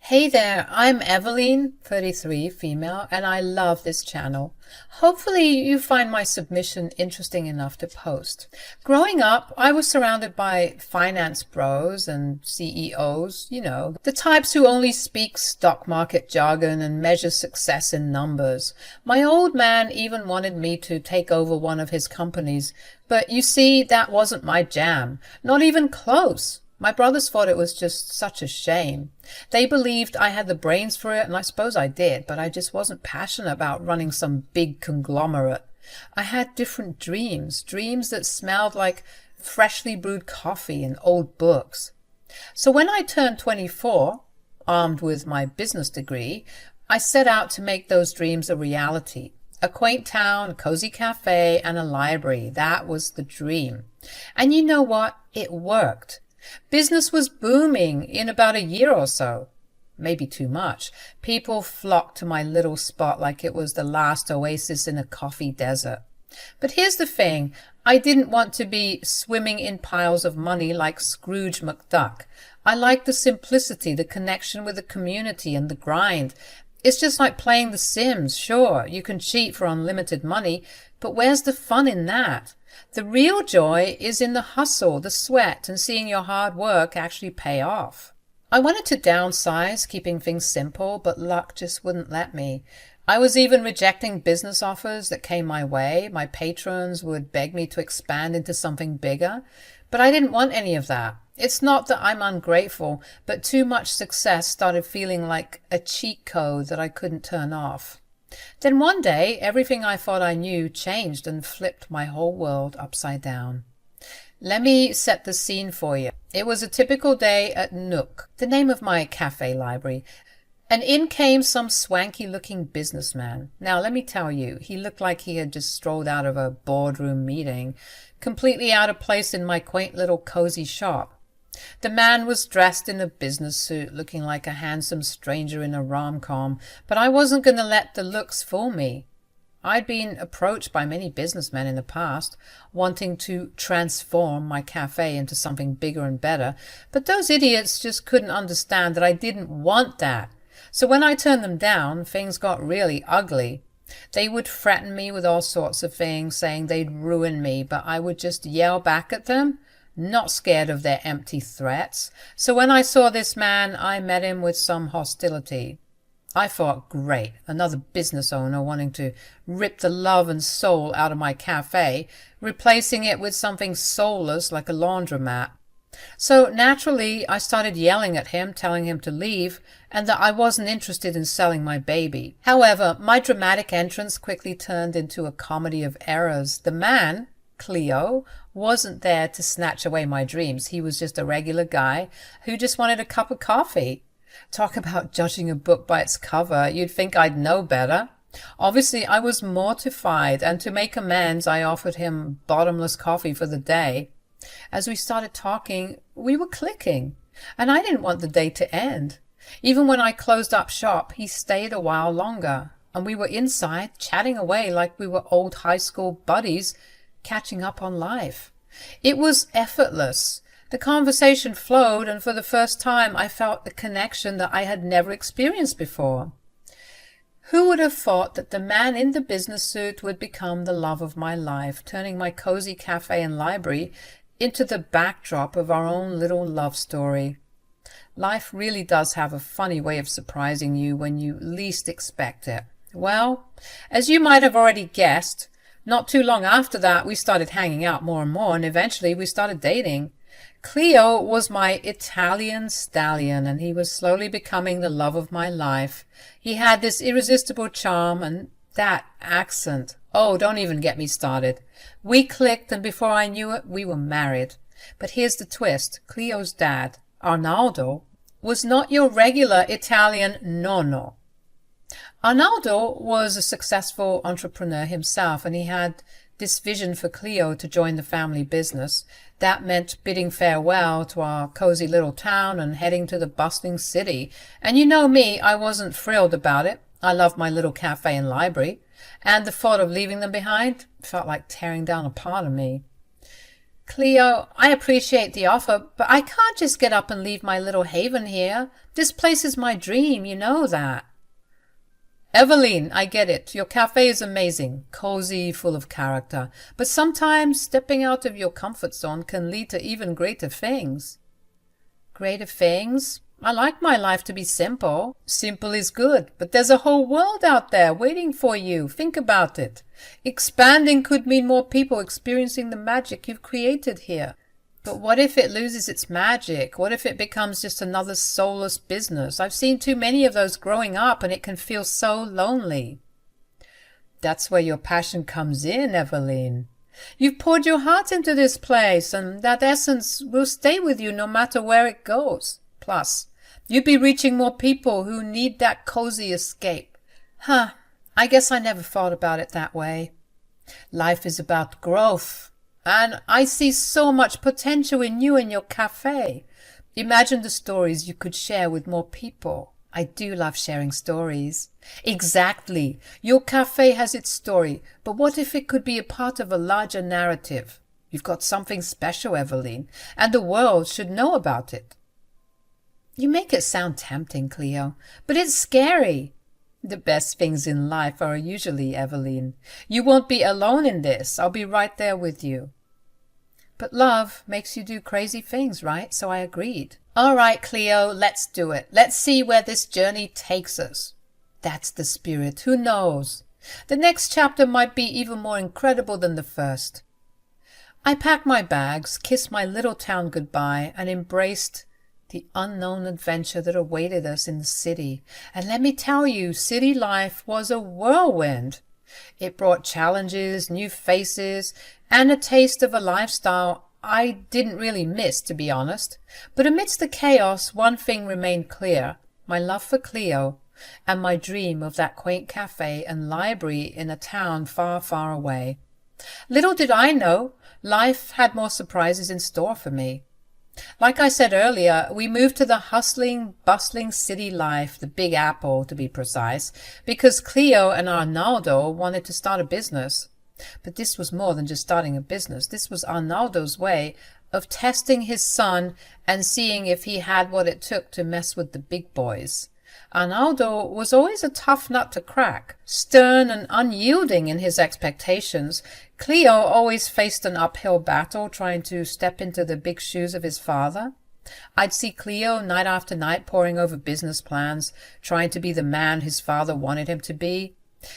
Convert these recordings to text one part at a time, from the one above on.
Hey there, I'm Eveline, 33, female, and I love this channel. Hopefully you find my submission interesting enough to post. Growing up, I was surrounded by finance bros and CEOs, the types who only speak stock market jargon and measure success in numbers. My old man even wanted me to take over one of his companies, but you see, that wasn't my jam, not even close. My brothers thought it was just such a shame. They believed I had the brains for it, and I suppose I did, but I just wasn't passionate about running some big conglomerate. I had different dreams that smelled like freshly brewed coffee and old books. So when I turned 24, armed with my business degree, I set out to make those dreams a reality. A quaint town, a cozy cafe, and a library. That was the dream. And you know what? It worked. Business was booming in about a year or so. Maybe too much. People flocked to my little spot like it was the last oasis in a coffee desert. But here's the thing. I didn't want to be swimming in piles of money like Scrooge McDuck. I liked the simplicity, the connection with the community, and the grind. It's just like playing The Sims. Sure, you can cheat for unlimited money, but where's the fun in that? The real joy is in the hustle, the sweat, and seeing your hard work actually pay off. I wanted to downsize, keeping things simple, but luck just wouldn't let me. I was even rejecting business offers that came my way. My patrons would beg me to expand into something bigger, but I didn't want any of that. It's not that I'm ungrateful, but too much success started feeling like a cheat code that I couldn't turn off. Then one day, everything I thought I knew changed and flipped my whole world upside down. Let me set the scene for you. It was a typical day at Nook, the name of my cafe library, and in came some swanky-looking businessman. Now, let me tell you, he looked like he had just strolled out of a boardroom meeting, completely out of place in my quaint little cozy shop. The man was dressed in a business suit, looking like a handsome stranger in a rom-com, but I wasn't going to let the looks fool me. I'd been approached by many businessmen in the past, wanting to transform my cafe into something bigger and better, but those idiots just couldn't understand that I didn't want that. So when I turned them down, things got really ugly. They would threaten me with all sorts of things, saying they'd ruin me, but I would just yell back at them, not scared of their empty threats. So when I saw this man, I met him with some hostility. I thought, great, another business owner wanting to rip the love and soul out of my cafe, replacing it with something soulless like a laundromat. So naturally, I started yelling at him, telling him to leave, and that I wasn't interested in selling my baby. However, my dramatic entrance quickly turned into a comedy of errors. The man, Cleo, wasn't there to snatch away my dreams. He was just a regular guy who just wanted a cup of coffee. Talk about judging a book by its cover. You'd think I'd know better. Obviously, I was mortified, and to make amends, I offered him bottomless coffee for the day. As we started talking, we were clicking, and I didn't want the day to end. Even when I closed up shop, he stayed a while longer, and we were inside chatting away like we were old high school buddies catching up on life. It was effortless. The conversation flowed, and for the first time I felt a connection that I had never experienced before. Who would have thought that the man in the business suit would become the love of my life, turning my cozy cafe and library into the backdrop of our own little love story? Life really does have a funny way of surprising you when you least expect it. Well, as you might have already guessed, not too long after that, we started hanging out more and more, and eventually we started dating. Cleo was my Italian stallion, and he was slowly becoming the love of my life. He had this irresistible charm, and that accent. Oh, don't even get me started. We clicked, and before I knew it, we were married. But here's the twist. Cleo's dad, Arnaldo, was not your regular Italian nonno. Arnaldo was a successful entrepreneur himself, and he had this vision for Cleo to join the family business. That meant bidding farewell to our cozy little town and heading to the bustling city. And you know me, I wasn't thrilled about it. I loved my little cafe and library, and the thought of leaving them behind felt like tearing down a part of me. Cleo, I appreciate the offer, but I can't just get up and leave my little haven here. This place is my dream, you know that. Eveline, I get it. Your cafe is amazing, cozy, full of character. But sometimes stepping out of your comfort zone can lead to even greater things. Greater things? I like my life to be simple. Simple is good, but there's a whole world out there waiting for you. Think about it. Expanding could mean more people experiencing the magic you've created here. But what if it loses its magic? What if it becomes just another soulless business? I've seen too many of those growing up, and it can feel so lonely. That's where your passion comes in, Eveline. You've poured your heart into this place, and that essence will stay with you no matter where it goes. Plus, you'd be reaching more people who need that cozy escape. I guess I never thought about it that way. Life is about growth. And I see so much potential in you and your cafe. Imagine the stories you could share with more people. I do love sharing stories. Exactly. Your cafe has its story, but what if it could be a part of a larger narrative? You've got something special, Eveline, and the world should know about it. You make it sound tempting, Cleo, but it's scary. The best things in life are usually, Eveline. You won't be alone in this. I'll be right there with you. But love makes you do crazy things, right? So I agreed. All right, Cleo, let's do it. Let's see where this journey takes us. That's the spirit. Who knows? The next chapter might be even more incredible than the first. I packed my bags, kissed my little town goodbye, and embraced the unknown adventure that awaited us in the city. And let me tell you, city life was a whirlwind. It brought challenges, new faces, and a taste of a lifestyle I didn't really miss, to be honest. But amidst the chaos, one thing remained clear: my love for Cleo and my dream of that quaint cafe and library in a town far, far away. Little did I know, life had more surprises in store for me. Like I said earlier, we moved to the hustling, bustling city life, the Big Apple to be precise, because Cleo and Arnaldo wanted to start a business. But this was more than just starting a business. This was Arnaldo's way of testing his son and seeing if he had what it took to mess with the big boys. Arnaldo was always a tough nut to crack, stern and unyielding in his expectations. Cleo always faced an uphill battle trying to step into the big shoes of his father. I'd see Cleo night after night poring over business plans, trying to be the man his father wanted him to be.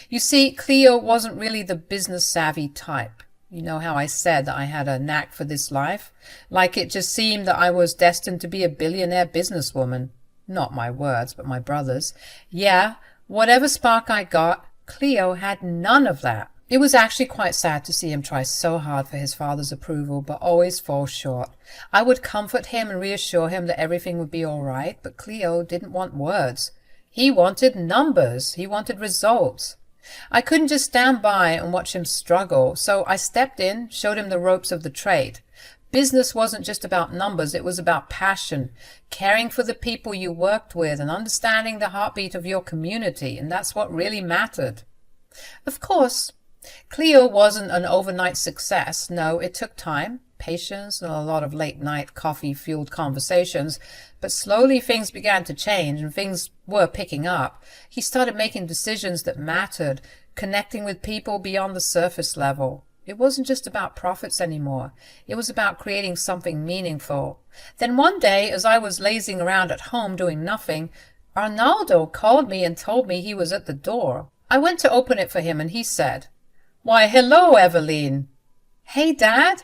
You see, Cleo wasn't really the business-savvy type. You know how I said that I had a knack for this life? Like it just seemed that I was destined to be a billionaire businesswoman. Not my words, but my brother's. Yeah, whatever spark I got, Cleo had none of that. It was actually quite sad to see him try so hard for his father's approval, but always fall short. I would comfort him and reassure him that everything would be all right, but Cleo didn't want words. He wanted numbers. He wanted results. I couldn't just stand by and watch him struggle, so I stepped in, showed him the ropes of the trade. Business wasn't just about numbers, it was about passion, caring for the people you worked with and understanding the heartbeat of your community, and that's what really mattered. Of course, Cleo wasn't an overnight success. No, it took time, patience, and a lot of late-night coffee-fueled conversations, but slowly things began to change and things were picking up. He started making decisions that mattered, connecting with people beyond the surface level. It wasn't just about profits anymore. It was about creating something meaningful. Then one day, as I was lazing around at home doing nothing, Arnaldo called me and told me he was at the door. I went to open it for him and he said, "Why, hello, Eveline." "Hey, Dad.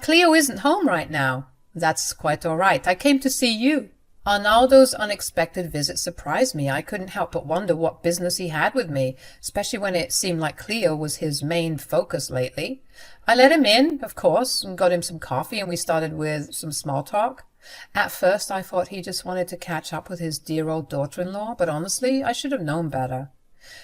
Cleo isn't home right now." "That's quite all right. I came to see you." Arnaldo's unexpected visit surprised me. I couldn't help but wonder what business he had with me, especially when it seemed like Cleo was his main focus lately. I let him in, of course, and got him some coffee, and we started with some small talk. At first, I thought he just wanted to catch up with his dear old daughter-in-law, but honestly, I should have known better.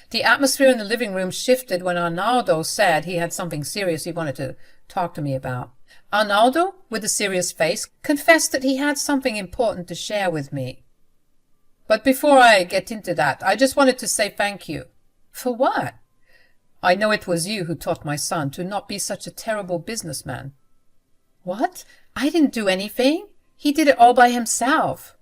The atmosphere in the living room shifted when Arnaldo said he had something serious he wanted to talk to me about. Arnaldo, with a serious face, confessed that he had something important to share with me. "But before I get into that, I just wanted to say thank you." "For what?" "I know it was you who taught my son to not be such a terrible businessman." What? I didn't do anything. He did it all by himself.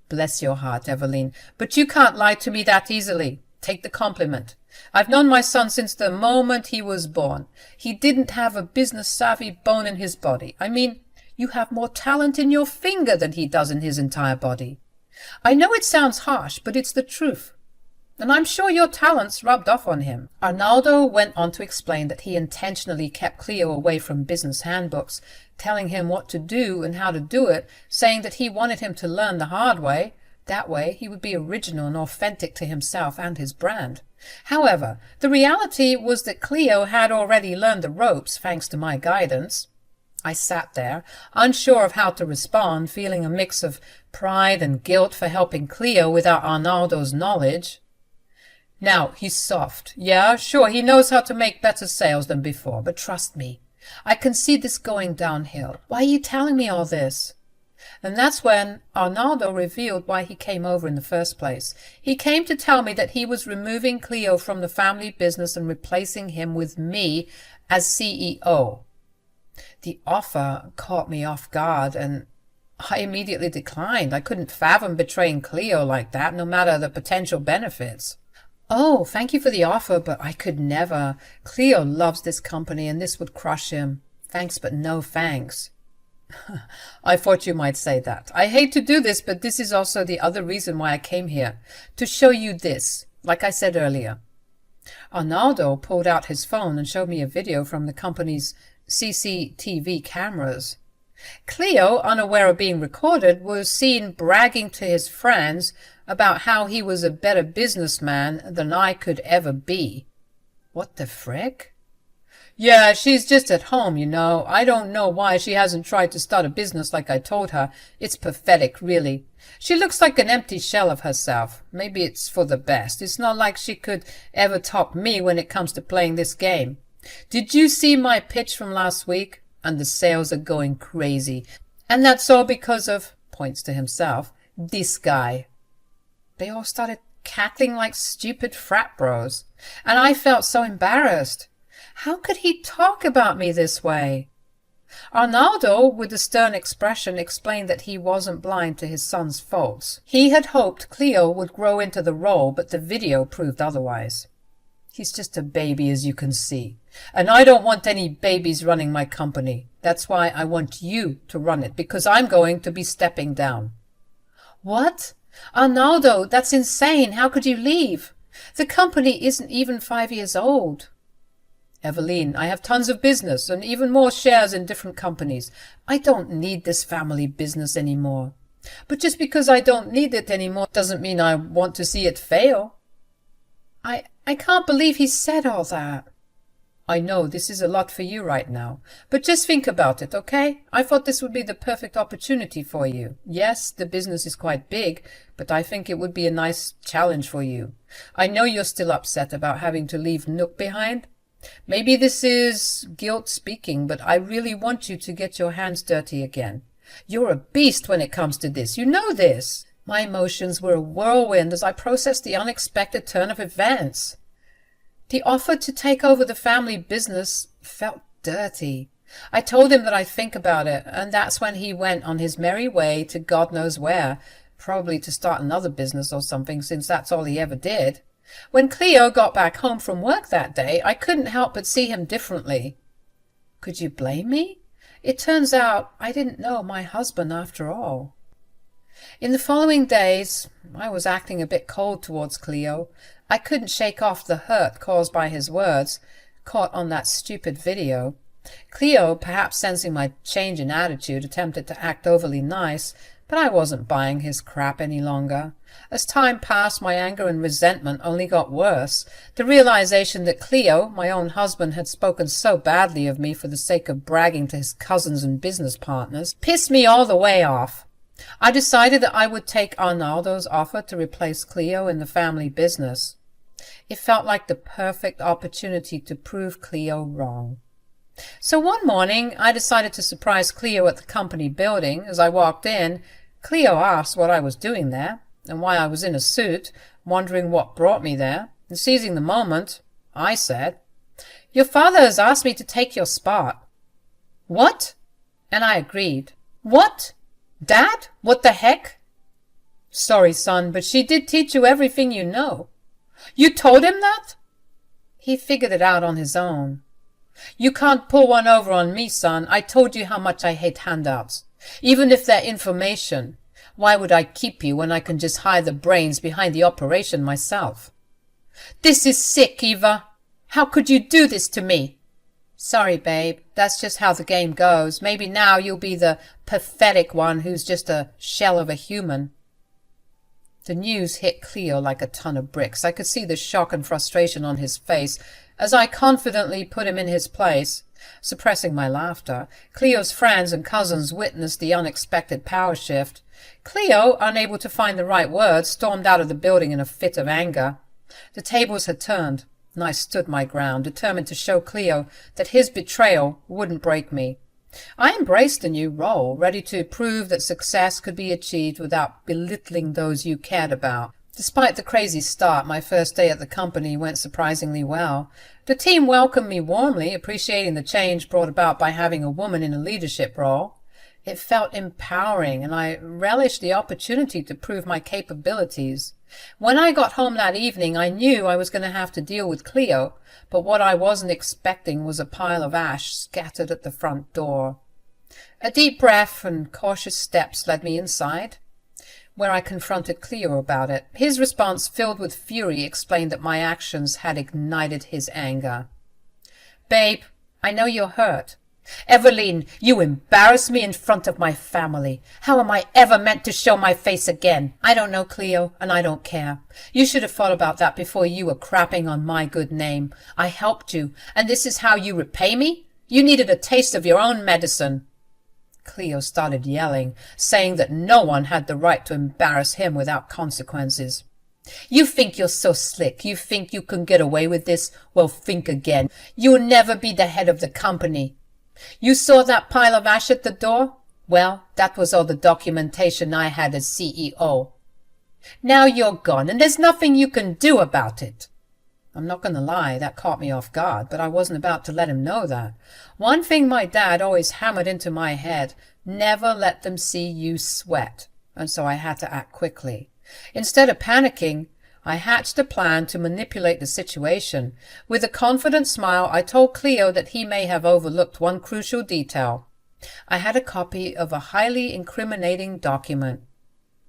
Bless your heart, Eveline, but you can't lie to me that easily. Take the compliment. I've known my son since the moment he was born. He didn't have a business-savvy bone in his body. I mean, you have more talent in your finger than he does in his entire body. I know it sounds harsh, but it's the truth. And I'm sure your talents rubbed off on him. Arnaldo went on to explain that he intentionally kept Cleo away from business handbooks, telling him what to do and how to do it, saying that he wanted him to learn the hard way. That way he would be original and authentic to himself and his brand. However, the reality was that Cleo had already learned the ropes thanks to my guidance. I sat there, unsure of how to respond, feeling a mix of pride and guilt for helping Cleo without Arnaldo's knowledge. Now, he's soft. Yeah, sure, he knows how to make better sales than before, but trust me, I can see this going downhill. Why are you telling me all this? And that's when Arnaldo revealed why he came over in the first place. He came to tell me that he was removing Cleo from the family business and replacing him with me as CEO. The offer caught me off guard, and I immediately declined. I couldn't fathom betraying Cleo like that, no matter the potential benefits. Oh, thank you for the offer, but I could never. Cleo loves this company, and this would crush him. Thanks, but no thanks. I thought you might say that. I hate to do this, but this is also the other reason why I came here. To show you this, like I said earlier. Arnaldo pulled out his phone and showed me a video from the company's CCTV cameras. Cleo, unaware of being recorded, was seen bragging to his friends about how he was a better businessman than I could ever be. What the frick? Yeah, she's just at home, you know. I don't know why she hasn't tried to start a business like I told her. It's pathetic, really. She looks like an empty shell of herself. Maybe it's for the best. It's not like she could ever top me when it comes to playing this game. Did you see my pitch from last week? And the sales are going crazy. And that's all because of, points to himself, this guy. They all started cackling like stupid frat bros. And I felt so embarrassed. How could he talk about me this way? Arnaldo, with a stern expression, explained that he wasn't blind to his son's faults. He had hoped Cleo would grow into the role, but the video proved otherwise. He's just a baby, as you can see. And I don't want any babies running my company. That's why I want you to run it, because I'm going to be stepping down. What? Arnaldo, that's insane. How could you leave? The company isn't even 5 years old. Eveline, I have tons of business and even more shares in different companies. I don't need this family business anymore. But just because I don't need it anymore doesn't mean I want to see it fail. I can't believe he said all that. I know this is a lot for you right now, but just think about it, okay? I thought this would be the perfect opportunity for you. Yes, the business is quite big, but I think it would be a nice challenge for you. I know you're still upset about having to leave Nook behind. Maybe this is guilt speaking, but I really want you to get your hands dirty again. You're a beast when it comes to this. You know this. My emotions were a whirlwind as I processed the unexpected turn of events. The offer to take over the family business felt dirty. I told him that I'd think about it, and that's when he went on his merry way to God knows where, probably to start another business or something, since that's all he ever did. When Cleo got back home from work that day, I couldn't help but see him differently. Could you blame me? It turns out I didn't know my husband after all. In the following days, I was acting a bit cold towards Cleo. I couldn't shake off the hurt caused by his words, caught on that stupid video. Cleo, perhaps sensing my change in attitude, attempted to act overly nice, but I wasn't buying his crap any longer. As time passed, my anger and resentment only got worse. The realization that Cleo, my own husband, had spoken so badly of me for the sake of bragging to his cousins and business partners pissed me all the way off. I decided that I would take Arnaldo's offer to replace Cleo in the family business. It felt like the perfect opportunity to prove Cleo wrong. So one morning, I decided to surprise Cleo at the company building. As I walked in, Cleo asked what I was doing there, and why I was in a suit, wondering what brought me there. And seizing the moment, I said, "Your father has asked me to take your spot." "What?" And I agreed. What? Dad? What the heck? Sorry, son, but she did teach you everything you know. You told him that? He figured it out on his own. You can't pull one over on me, son. I told you how much I hate handouts. Even if they're information. Why would I keep you when I can just hide the brains behind the operation myself? This is sick, Eva. How could you do this to me? Sorry, babe. That's just how the game goes. Maybe now you'll be the pathetic one who's just a shell of a human. The news hit Cleo like a ton of bricks. I could see the shock and frustration on his face as I confidently put him in his place. Suppressing my laughter, Cleo's friends and cousins witnessed the unexpected power shift. Cleo, unable to find the right words, stormed out of the building in a fit of anger. The tables had turned, and I stood my ground, determined to show Cleo that his betrayal wouldn't break me. I embraced the new role, ready to prove that success could be achieved without belittling those you cared about. Despite the crazy start, my first day at the company went surprisingly well. The team welcomed me warmly, appreciating the change brought about by having a woman in a leadership role. It felt empowering, and I relished the opportunity to prove my capabilities. When I got home that evening, I knew I was going to have to deal with Cleo, but what I wasn't expecting was a pile of ash scattered at the front door. A deep breath and cautious steps led me inside, where I confronted Cleo about it. His response, filled with fury, explained that my actions had ignited his anger. Babe, I know you're hurt. Eveline, you embarrass me in front of my family. How am I ever meant to show my face again? I don't know, Cleo, and I don't care. You should have thought about that before you were crapping on my good name. I helped you, and this is how you repay me? You needed a taste of your own medicine. Cleo started yelling, saying that no one had the right to embarrass him without consequences. You think you're so slick. You think you can get away with this? Well, think again. You'll never be the head of the company. You saw that pile of ash at the door? Well, that was all the documentation I had as CEO. Now you're gone, and there's nothing you can do about it. I'm not going to lie, that caught me off guard, but I wasn't about to let him know that. One thing my dad always hammered into my head, never let them see you sweat, and so I had to act quickly. Instead of panicking, I hatched a plan to manipulate the situation. With a confident smile, I told Cleo that he may have overlooked one crucial detail. I had a copy of a highly incriminating document.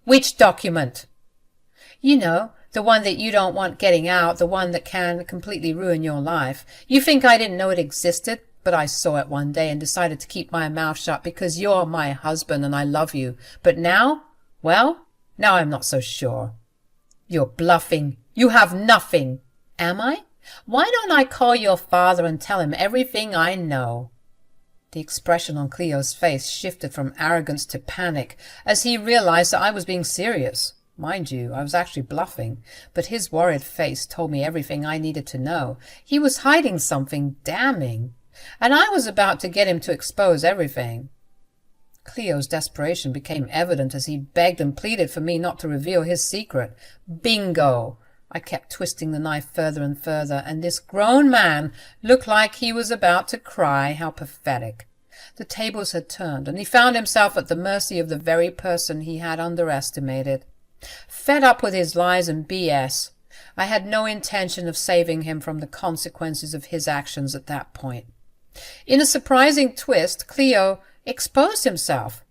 Which document? You know, the one that you don't want getting out, the one that can completely ruin your life. You think I didn't know it existed? But I saw it one day and decided to keep my mouth shut because you're my husband and I love you. But now? Well, now I'm not so sure. You're bluffing. You have nothing. Am I? Why don't I call your father and tell him everything I know? The expression on Cleo's face shifted from arrogance to panic as he realized that I was being serious. Mind you, I was actually bluffing, but his worried face told me everything I needed to know. He was hiding something damning, and I was about to get him to expose everything. Cleo's desperation became evident as he begged and pleaded for me not to reveal his secret. Bingo! I kept twisting the knife further and further, and this grown man looked like he was about to cry. How pathetic. The tables had turned, and he found himself at the mercy of the very person he had underestimated. Fed up with his lies and BS, I had no intention of saving him from the consequences of his actions at that point. In a surprising twist, Cleo exposed himself,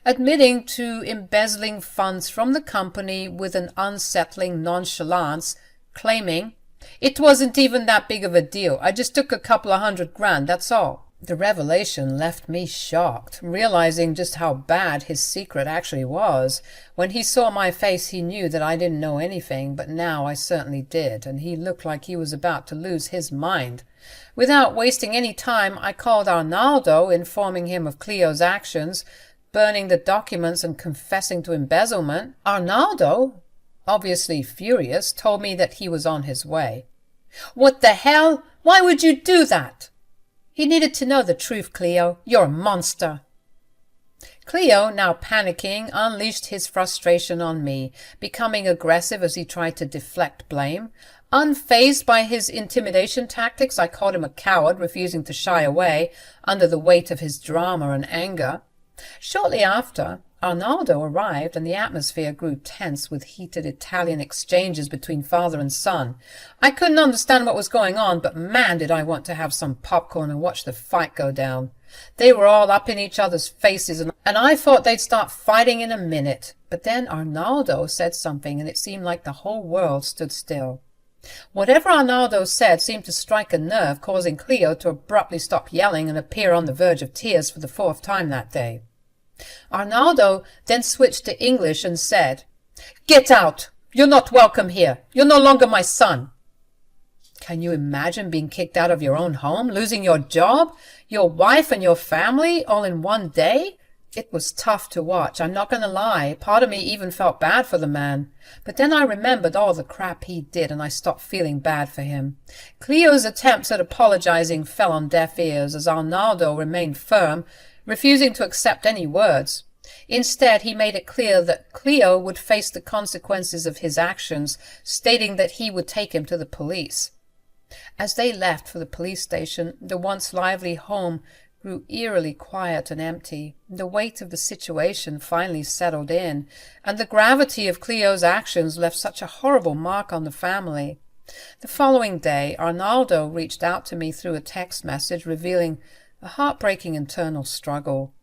admitting to embezzling funds from the company with an unsettling nonchalance, claiming, "It wasn't even that big of a deal. I just took a couple of $100,000, that's all." The revelation left me shocked, realizing just how bad his secret actually was. When he saw my face, he knew that I didn't know anything, but now I certainly did, and he looked like he was about to lose his mind. Without wasting any time, I called Arnaldo, informing him of Cleo's actions, burning the documents and confessing to embezzlement. Arnaldo, obviously furious, told me that he was on his way. "What the hell? Why would you do that?" "He needed to know the truth, Cleo. You're a monster." Cleo, now panicking, unleashed his frustration on me, becoming aggressive as he tried to deflect blame. Unfazed by his intimidation tactics, I called him a coward, refusing to shy away under the weight of his drama and anger. Shortly after, Arnaldo arrived, and the atmosphere grew tense with heated Italian exchanges between father and son. I couldn't understand what was going on, but man, did I want to have some popcorn and watch the fight go down. They were all up in each other's faces, and I thought they'd start fighting in a minute. But then Arnaldo said something, and it seemed like the whole world stood still. Whatever Arnaldo said seemed to strike a nerve, causing Cleo to abruptly stop yelling and appear on the verge of tears for the 4th time that day. Arnaldo then switched to English and said, "Get out! You're not welcome here. You're no longer my son." Can you imagine being kicked out of your own home, losing your job, your wife and your family, all in one day? It was tough to watch, I'm not going to lie. Part of me even felt bad for the man. But then I remembered all the crap he did, and I stopped feeling bad for him. Cleo's attempts at apologizing fell on deaf ears, as Arnaldo remained firm, refusing to accept any words. Instead, he made it clear that Cleo would face the consequences of his actions, stating that he would take him to the police. As they left for the police station, the once lively home grew eerily quiet and empty. The weight of the situation finally settled in, and the gravity of Cleo's actions left such a horrible mark on the family. The following day, Arnaldo reached out to me through a text message, revealing a heartbreaking internal struggle.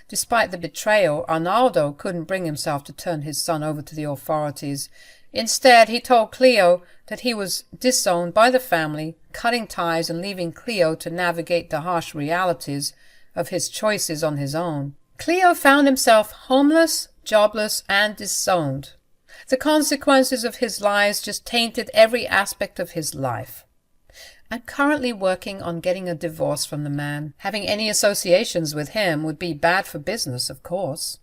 Despite the betrayal, Arnaldo couldn't bring himself to turn his son over to the authorities. Instead, he told Cleo that he was disowned by the family, cutting ties and leaving Cleo to navigate the harsh realities of his choices on his own. Cleo found himself homeless, jobless, and disowned. The consequences of his lies just tainted every aspect of his life. I'm currently working on getting a divorce from the man. Having any associations with him would be bad for business, of course.